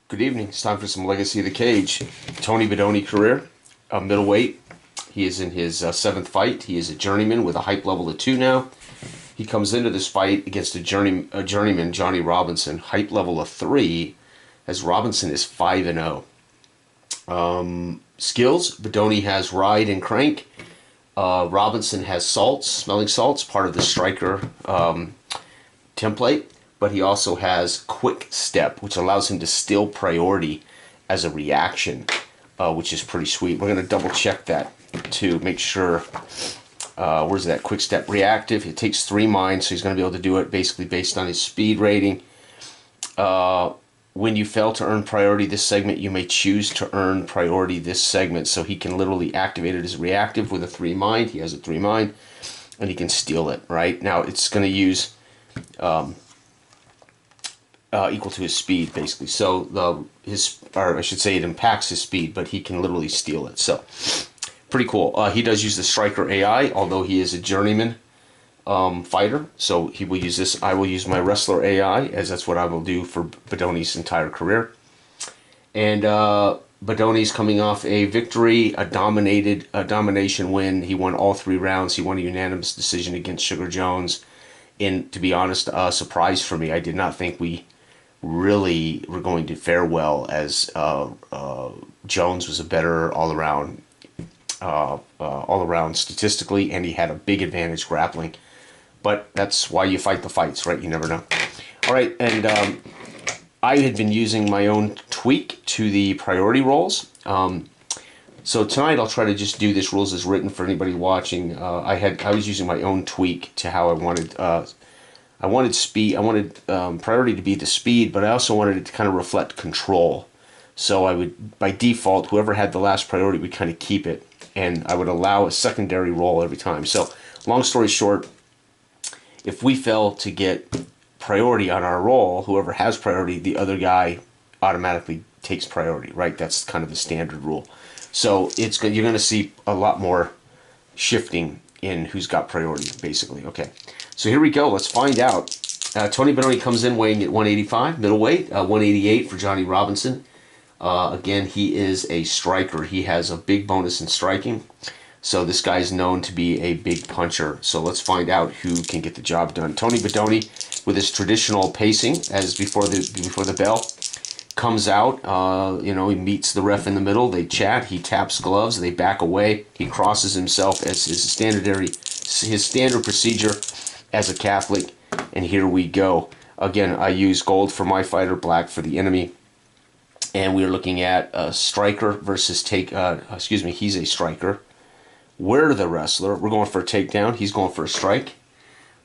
Good evening. It's time for some Legacy of the Cage. Tony Badoni career, middleweight. He is in his seventh fight. He is a journeyman with a hype level of 2 now. He comes into this fight against a journeyman, Johnny Robinson, hype level of 3, as Robinson is 5-0. Skills, Badoni has ride and crank. Robinson has salts, smelling salts, part of the striker template, but he also has quick step, which allows him to steal priority as a reaction, which is pretty sweet. We're going to double check that to make sure. Where's that quick step reactive? It takes 3 minds, so he's going to be able to do it basically based on his speed rating. When you fail to earn priority this segment, you may choose to earn priority this segment. So he can literally activate it as reactive with a 3 mind. He has a 3 mind, and he can steal it. Right now, it's going to use equal to his speed, basically. So or I should say, it impacts his speed, but he can literally steal it. So pretty cool. He does use the striker AI, although he is a journeyman fighter. So he will use this. I will use my wrestler AI, as that's what I will do for Badoni's entire career. And Badoni's coming off a victory, a domination win. He won all 3 rounds. He won a unanimous decision against Sugar Jones. And to be honest, a surprise for me. I did not think we really were going to fare well, as Jones was a better all around statistically, and he had a big advantage grappling. But that's why you fight the fights, right? You never know. All right, and I had been using my own tweak to the priority rolls. So tonight I'll try to just do this rules as written for anybody watching. I was using my own tweak to how I wanted. I wanted speed. I wanted priority to be the speed, but I also wanted it to kind of reflect control. So I would, by default, whoever had the last priority would kind of keep it, and I would allow a secondary roll every time. So, long story short, if we fail to get priority on our roll, whoever has priority, the other guy automatically takes priority, right? That's kind of the standard rule. So you're going to see a lot more shifting in who's got priority, basically. Okay, so here we go. Let's find out. Tony Badoni comes in weighing at 185, middleweight, 188 for Johnny Robinson. Again, he is a striker. He has a big bonus in striking. So this guy is known to be a big puncher. So let's find out who can get the job done. Tony Badoni, with his traditional pacing, as before the bell, comes out. He meets the ref in the middle. They chat. He taps gloves. They back away. He crosses himself as his standard procedure as a Catholic. And here we go. Again, I use gold for my fighter, black for the enemy. And we're looking at a striker versus he's a striker. We're the wrestler. We're going for a takedown. He's going for a strike.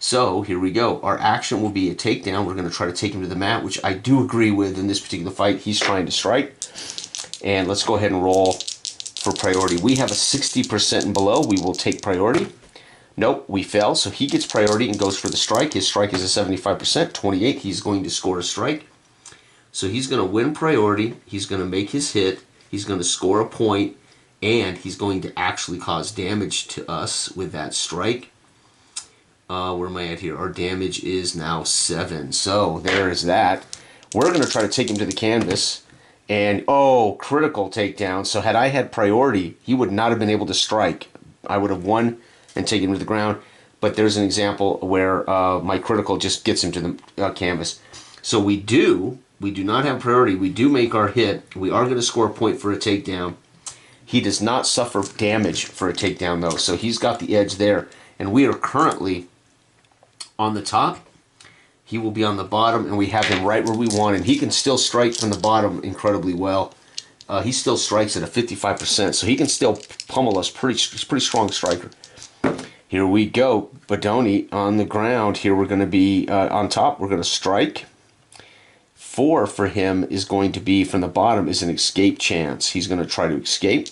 So here we go. Our action will be a takedown. We're going to try to take him to the mat, which I do agree with in this particular fight. He's trying to strike. And let's go ahead and roll for priority. We have a 60% and below. We will take priority. Nope, we fail. So he gets priority and goes for the strike. His strike is a 75%, 28. He's going to score a strike. So he's going to win priority. He's going to make his hit. He's going to score a point. And he's going to actually cause damage to us with that strike. Where am I at here? Our damage is now 7. So there is that. We're going to try to take him to the canvas. And, critical takedown. So had I had priority, he would not have been able to strike. I would have won and taken him to the ground. But there's an example where my critical just gets him to the canvas. So we do not have priority. We do make our hit. We are going to score a point for a takedown. He does not suffer damage for a takedown, though, so he's got the edge there. And we are currently on the top. He will be on the bottom, and we have him right where we want him. He can still strike from the bottom incredibly well. He still strikes at a 55%, so he can still pummel us. He's a pretty strong striker. Here we go. Badoni on the ground. Here we're going to be on top. We're going to strike. 4 for him is going to be from the bottom is an escape chance. He's going to try to escape.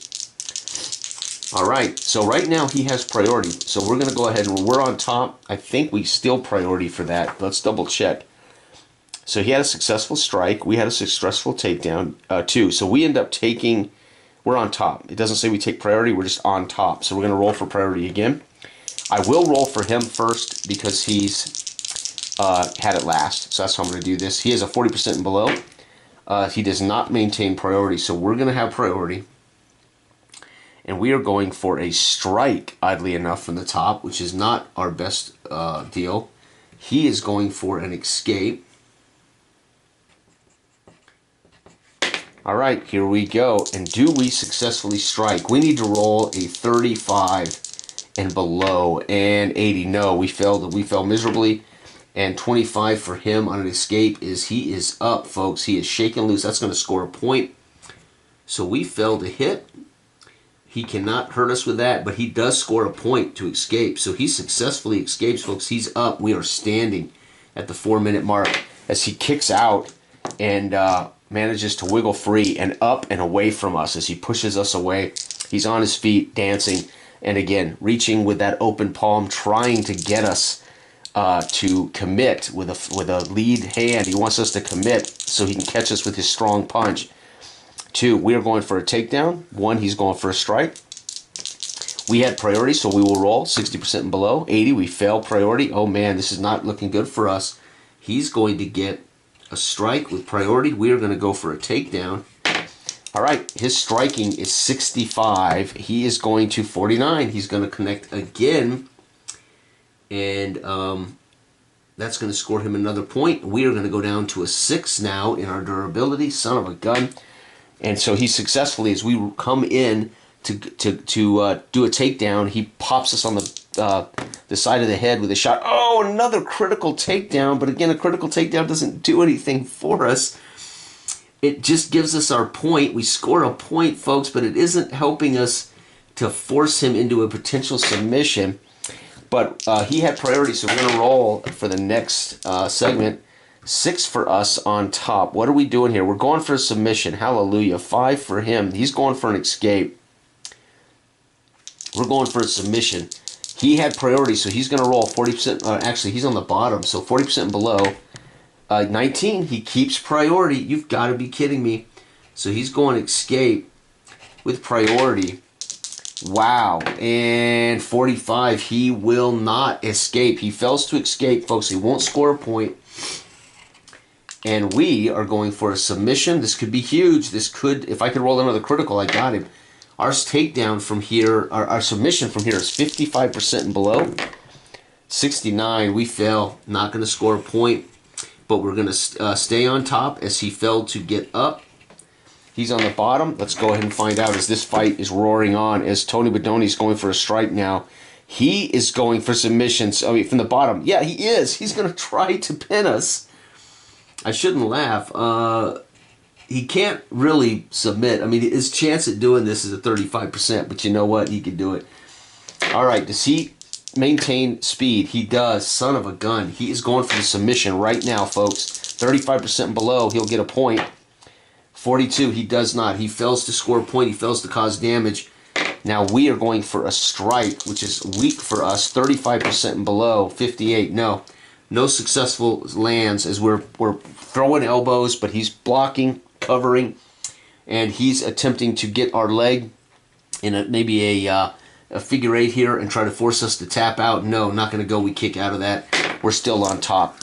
All right, so right now he has priority. So we're going to go ahead and we're on top. I think we steal priority for that. Let's double check. So he had a successful strike. We had a successful takedown too. So we end up taking, we're on top. It doesn't say we take priority. We're just on top. So we're going to roll for priority again. I will roll for him first because he's had it last. So that's how I'm going to do this. He has a 40% and below. He does not maintain priority, so we're going to have priority. And we are going for a strike, oddly enough, from the top, which is not our best deal. He is going for an escape. All right, here we go. And do we successfully strike? We need to roll a 35 and below, and 80. No, we failed. We fell miserably. And 25 for him on an escape he is up, folks. He is shaken loose. That's going to score a point. So we failed to hit. He cannot hurt us with that, but he does score a point to escape. So he successfully escapes, folks. He's up. We are standing at the 4-minute mark as he kicks out and manages to wiggle free and up and away from us as he pushes us away. He's on his feet, dancing, and again, reaching with that open palm, trying to get us to commit with a lead hand. He wants us to commit so he can catch us with his strong punch. 2, we are going for a takedown. 1, he's going for a strike. We had priority, so we will roll 60% and below. 80, we fail priority. Oh man, this is not looking good for us. He's going to get a strike with priority. We are going to go for a takedown. All right, his striking is 65. He is going to 49. He's going to connect again, and that's going to score him another point. We are going to go down to a 6 now in our durability. Son of a gun. And so he successfully, as we come in to do a takedown, he pops us on the side of the head with a shot. Oh, another critical takedown. But again, a critical takedown doesn't do anything for us. It just gives us our point. We score a point, folks, but it isn't helping us to force him into a potential submission. But he had priority, so we're going to roll for the next segment. 6 for us on top. What are we doing here? We're going for a submission. Hallelujah. 5 for him. He's going for an escape. We're going for a submission. He had priority, so he's going to roll 40%. Actually, he's on the bottom, so 40% and below. 19, he keeps priority. You've got to be kidding me. So he's going escape with priority. Wow. And 45, he will not escape. He fails to escape, folks. He won't score a point. And we are going for a submission. This could be huge. This could, if I could roll another critical, I got him. Our takedown from here, our submission from here is 55% and below. 69, we fail. Not going to score a point. But we're going to stay on top as he failed to get up. He's on the bottom. Let's go ahead and find out as this fight is roaring on. As Tony Badoni is going for a strike now. He is going for submissions. I mean, from the bottom. Yeah, he is. He's going to try to pin us. I shouldn't laugh. He can't really submit. I mean, his chance at doing this is at 35%, but you know what? He can do it. All right, does he maintain speed? He does. Son of a gun. He is going for the submission right now, folks. 35% and below, he'll get a point. 42, he does not. He fails to score a point. He fails to cause damage. Now we are going for a strike, which is weak for us. 35% and below. 58, no. No successful lands as we're throwing elbows, but he's blocking, covering, and he's attempting to get our leg in maybe a figure 8 here and try to force us to tap out. No, not going to go. We kick out of that. We're still on top.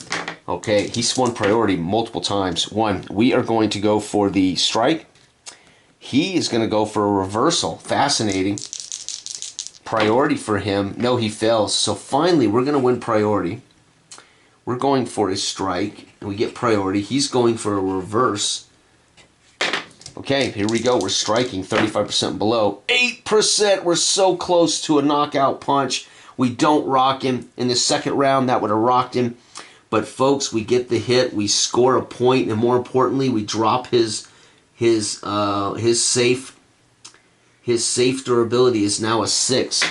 Okay, he's won priority multiple times. 1, we are going to go for the strike. He is going to go for a reversal. Fascinating. Priority for him. No, he fails. So finally, we're going to win priority. We're going for a strike, and we get priority. He's going for a reverse. Okay, here we go. We're striking 35% below. 8%! We're so close to a knockout punch. We don't rock him. In the second round, that would have rocked him. But, folks, we get the hit. We score a point, and more importantly, we drop his safe durability is now a 6.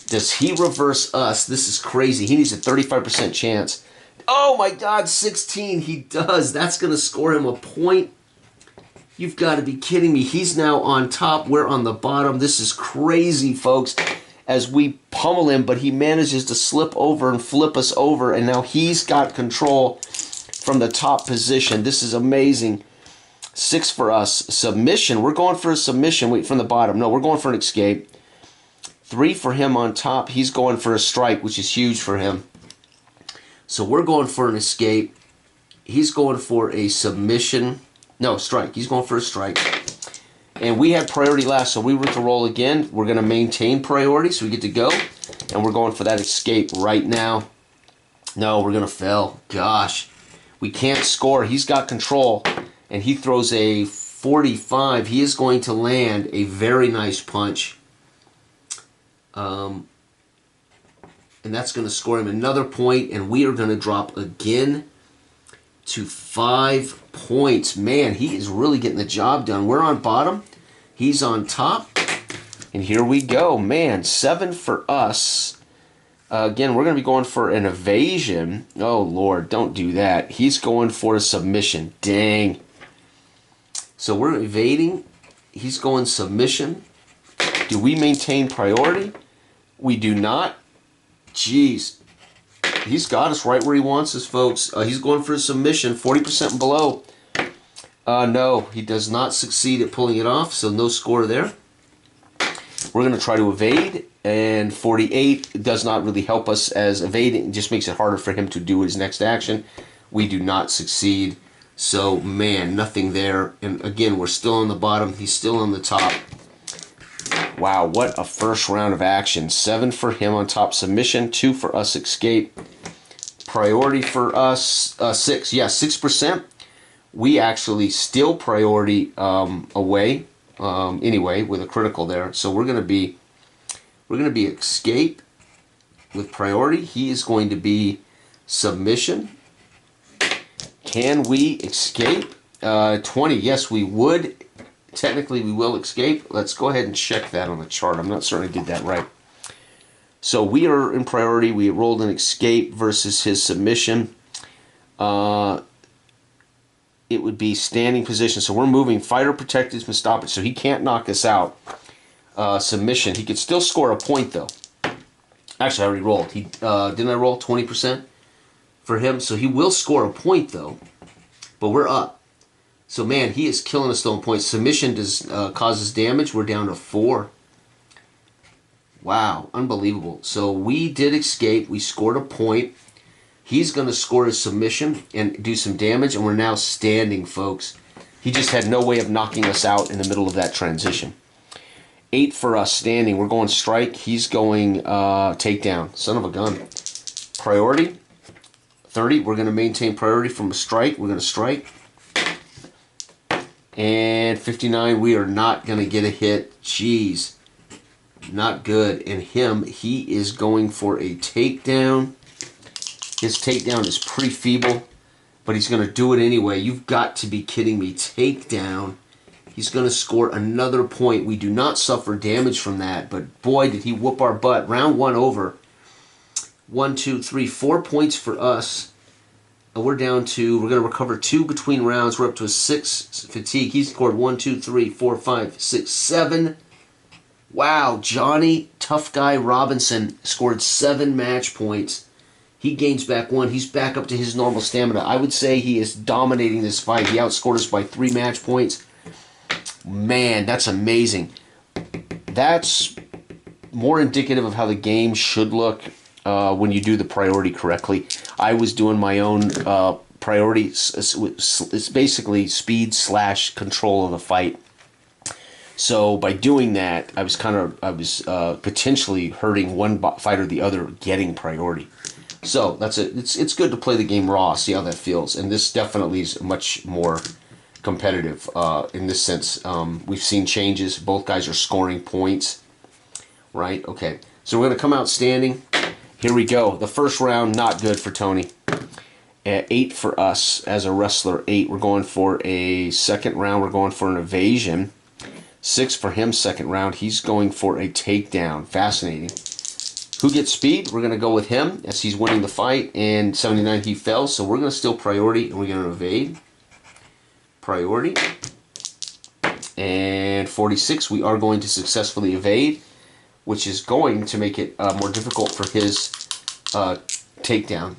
Does he reverse us? This is crazy. He needs a 35% chance. Oh my God, 16. He does. That's going to score him a point. You've got to be kidding me. He's now on top. We're on the bottom. This is crazy, folks, as we pummel him, but he manages to slip over and flip us over, and now he's got control from the top position. This is amazing. 6 for us. Submission. We're going for a submission. Wait, from the bottom. No, we're going for an escape. 3 for him on top. He's going for a strike, which is huge for him. So we're going for an escape. He's going for a submission. No, strike. He's going for a strike. And we had priority last, so we were to roll again. We're going to maintain priority, so we get to go. And we're going for that escape right now. No, we're going to fail. Gosh. We can't score. He's got control. And he throws a 45. He is going to land a very nice punch. And that's going to score him another point. And we are going to drop again to 5 points. Man, he is really getting the job done. We're on bottom. He's on top. And here we go. Man, 7 for us. Again, we're going to be going for an evasion. Oh, Lord, don't do that. He's going for a submission. Dang. So we're evading. He's going submission. Do we maintain priority? We do not. Jeez. He's got us right where he wants us, folks. He's going for a submission, 40% and below. No, he does not succeed at pulling it off, so no score there. We're going to try to evade, and 48 does not really help us as evading. It just makes it harder for him to do his next action. We do not succeed. So, man, nothing there. And again, we're still on the bottom. He's still on the top. Wow, what a first round of action. 7 for him on top submission, 2 for us escape. Priority for us, 6. Yeah, 6%. We actually steal priority away anyway with a critical there. So we're gonna be escape with priority. He is going to be submission. Can we escape? 20. Yes, we would. Technically, we will escape. Let's go ahead and check that on the chart. I'm not certain I did that right. So we are in priority. We rolled an escape versus his submission. It would be standing position. So we're moving. Fighter protected from stoppage. So he can't knock us out. Submission. He could still score a point, though. Actually, I already rolled. Didn't I roll 20% for him? So he will score a point, though. But we're up. So, man, he is killing us, though, in points. Submission causes damage. We're down to 4. Wow, unbelievable. So we did escape. We scored a point. He's going to score his submission and do some damage, and we're now standing, folks. He just had no way of knocking us out in the middle of that transition. 8 for us standing. We're going strike. He's going takedown. Son of a gun. Priority. 30. We're going to maintain priority from a strike. We're going to strike. And 59, we are not going to get a hit. Jeez. Not good. And him, he is going for a takedown. His takedown is pretty feeble, but he's going to do it anyway. You've got to be kidding me. Takedown. He's going to score another point. We do not suffer damage from that, but boy, did he whoop our butt. Round 1 over. 1, 2, 3, 4 points for us. We're down to, we're going to recover 2 between rounds. We're up to a 6 fatigue. He scored 1, 2, 3, 4, 5, 6, 7. Wow, Johnny Tough Guy Robinson scored 7 match points. He gains back 1. He's back up to his normal stamina. I would say he is dominating this fight. He outscored us by 3 match points. Man, that's amazing. That's more indicative of how the game should look when you do the priority correctly. I was doing my own priority. It's basically speed / control of the fight. So by doing that, I was potentially hurting one fighter or the other getting priority. So that's it. It's good to play the game raw, see how that feels. And this definitely is much more competitive in this sense. We've seen changes. Both guys are scoring points. Right? Okay. So we're going to come out standing. Here we go. The first round, not good for Tony. 8 for us as a wrestler. 8. We're going for a second round. We're going for an evasion. 6 for him, second round. He's going for a takedown. Fascinating. Who gets speed? We're going to go with him as he's winning the fight. And 79, he fell. So we're going to steal priority and we're going to evade. Priority. And 46, we are going to successfully evade, which is going to make it more difficult for his takedown.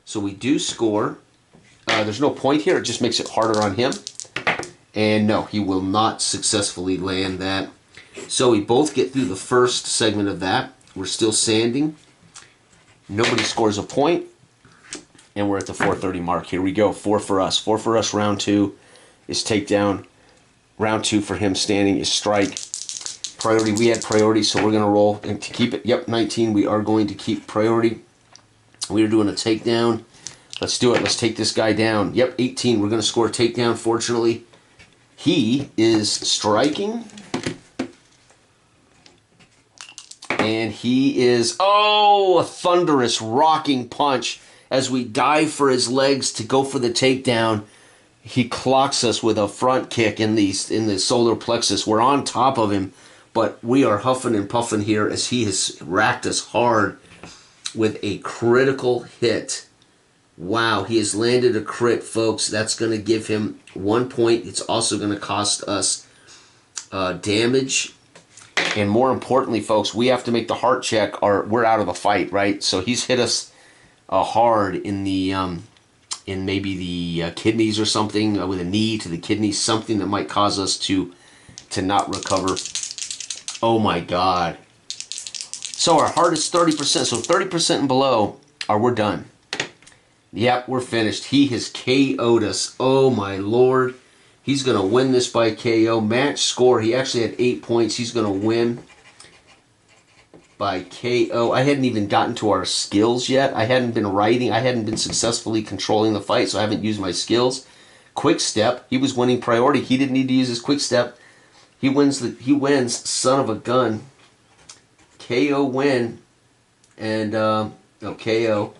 So we do score. There's no point here. It just makes it harder on him. And no, he will not successfully land that. So we both get through the first segment of that. We're still sanding. Nobody scores a point. And we're at the 430 mark. Here we go. 4 for us. 4 for us. Round 2 is takedown. Round 2 for him standing is strike. Priority. We had priority, so we're going to roll. And to keep it, yep, 19. We are going to keep priority. We are doing a takedown. Let's do it. Let's take this guy down. Yep, 18. We're going to score a takedown. Fortunately, he is striking. And he is, oh, a thunderous rocking punch. As we dive for his legs to go for the takedown, he clocks us with a front kick in the solar plexus. We're on top of him, but we are huffing and puffing here as he has racked us hard with a critical hit. Wow, he has landed a crit, folks. That's going to give him 1 point. It's also going to cost us damage. And more importantly, folks, we have to make the heart check or we're out of the fight, right? So he's hit us hard in the in maybe the kidneys or something, with a knee to the kidneys, something that might cause us to not recover. Oh my God. So our heart is 30%. So 30% and below, we're done. Yep, we're finished. He has KO'd us. Oh my Lord. He's going to win this by KO. Match score. He actually had 8 points. He's going to win by KO. I hadn't even gotten to our skills yet. I hadn't been writing. I hadn't been successfully controlling the fight, so I haven't used my skills. Quick step. He was winning priority. He didn't need to use his quick step. He wins. He wins. Son of a gun. KO win. And KO.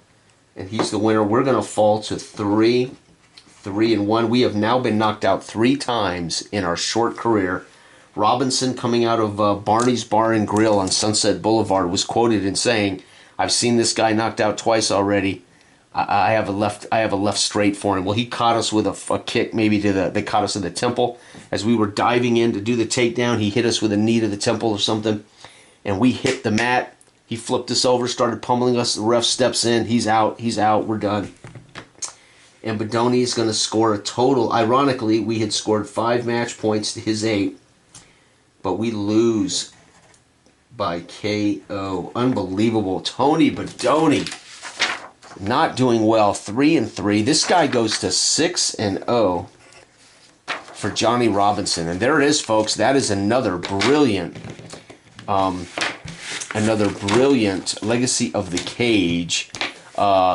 And he's the winner. We're going to fall to 3-1. We have now been knocked out 3 times in our short career. Robinson, coming out of Barney's Bar and Grill on Sunset Boulevard, was quoted in saying, "I've seen this guy knocked out twice already. I have a left straight for him." Well, he caught us with a kick, maybe they caught us in the temple as we were diving in to do the takedown. He hit us with a knee to the temple or something, and we hit the mat. He flipped us over, started pummeling us. The ref steps in. He's out. We're done. And Badoni is going to score a total. Ironically, we had scored 5 match points to his 8. But we lose by KO. Unbelievable. Tony Badoni not doing well. 3-3. This guy goes to 6-0 for Johnny Robinson. And there it is, folks. That is another brilliant legacy of the cage.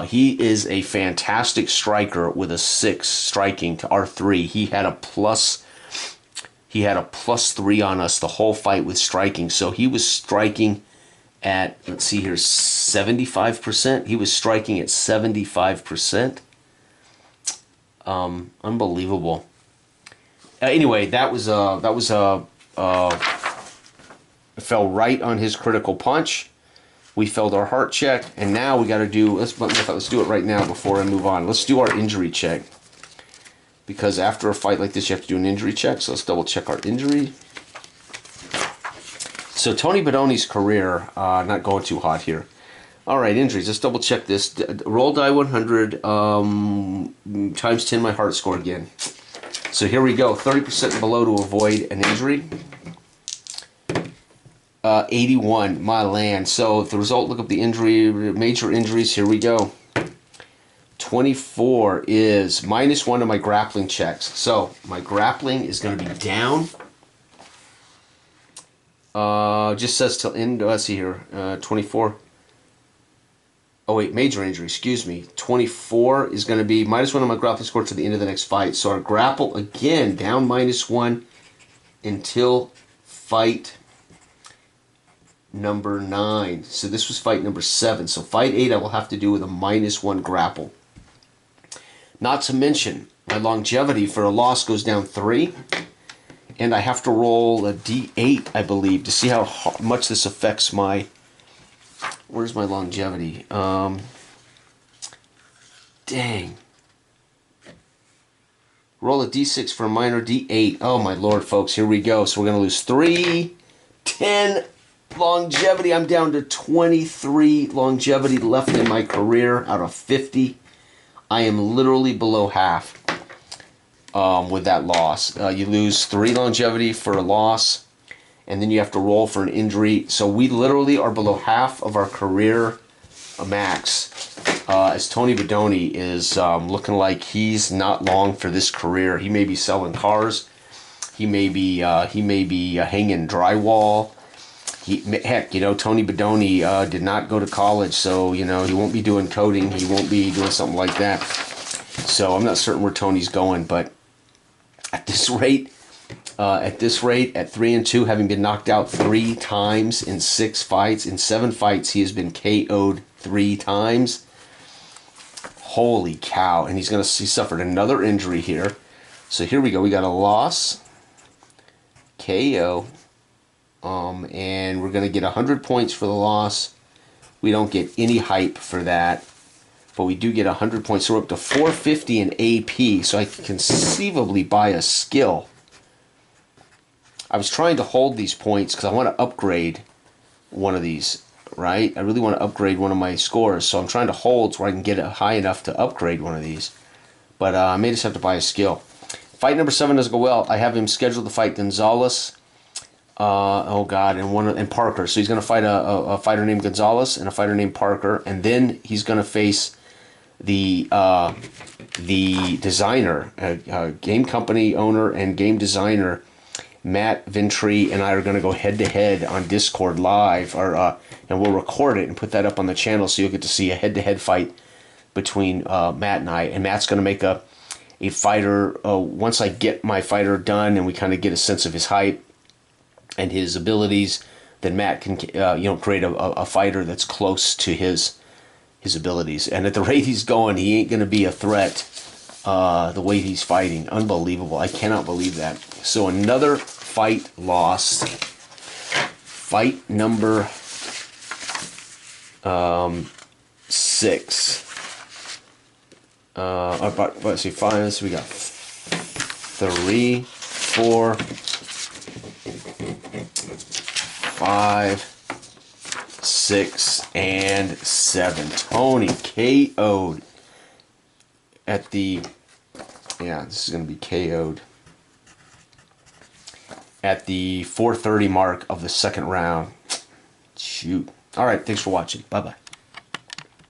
He is a fantastic striker with a 6 striking to R3. He had a +3 on us the whole fight with striking. So he was striking at, let's see here, 75%. He was striking at 75%. Unbelievable. Anyway, that was fell right on his critical punch. We failed our heart check, and now we got to do. Let's do it right now before I move on. Let's do our injury check, because after a fight like this, you have to do an injury check. So let's double check our injury. So Tony Badoni's career, not going too hot here. All right, injuries. Let's double check this. Roll die 100 times 10 my heart score again. So here we go. 30% below to avoid an injury. 81, my land. So if the result, look up the injury, major injuries. Here we go. 24 is -1 to my grappling checks. So my grappling is going to be down. Just says till end. Let's see here. 24. Oh wait, major injury. Excuse me. 24 is going to be -1 on my grappling score to the end of the next fight. So our grapple again down -1 until fight number 9. So this was fight number 7. So fight 8 I will have to do with a -1 grapple. Not to mention my longevity for a loss goes down 3. And I have to roll a D8, I believe, to see how much this affects my... Where's my longevity? Dang. Roll a D6 for a minor D8. Oh my Lord, folks, here we go. So we're going to lose 3, 10 longevity. I'm down to 23 longevity left in my career out of 50. I am literally below half with that loss. You lose 3 longevity for a loss, and then you have to roll for an injury. So we literally are below half of our career max. as Tony Badoni is looking like he's not long for this career. He may be selling cars. He may be hanging drywall. Heck, Tony Badoni did not go to college, so he won't be doing coding. He won't be doing something like that. So I'm not certain where Tony's going, but at this rate, at 3-2, having been knocked out 3 times in 6 fights, in 7 fights, he has been KO'd 3 times. Holy cow! And he suffered another injury here. So here we go. We got a loss, KO, and we're gonna get 100 points for the loss. We don't get any hype for that, but we do get 100 points. So we're up to 450 in AP. So I can conceivably buy a skill. I was trying to hold these points because I want to upgrade one of these, right? I really want to upgrade one of my scores, so I'm trying to hold so I can get it high enough to upgrade one of these. But I may just have to buy a skill. Fight number 7 doesn't go well. I have him scheduled to fight Gonzalez, and Parker. So he's going to fight a fighter named Gonzalez and a fighter named Parker, and then he's going to face the designer, game company owner and game designer, Matt Ventry, and I are going to go head-to-head on Discord live, and we'll record it and put that up on the channel so you'll get to see a head-to-head fight between Matt and I. And Matt's going to make a fighter, once I get my fighter done and we kind of get a sense of his height and his abilities, then Matt can create a fighter that's close to his abilities. And at the rate he's going, he ain't going to be a threat the way he's fighting. Unbelievable. I cannot believe that. So another fight lost. Fight number 6. Let's see, 5. So we got 3, 4, 5, 6, and 7. Tony KO'd at the... Yeah, this is going to be KO'd at the 4:30 mark of the 2nd round. Shoot. All right, thanks for watching. Bye-bye.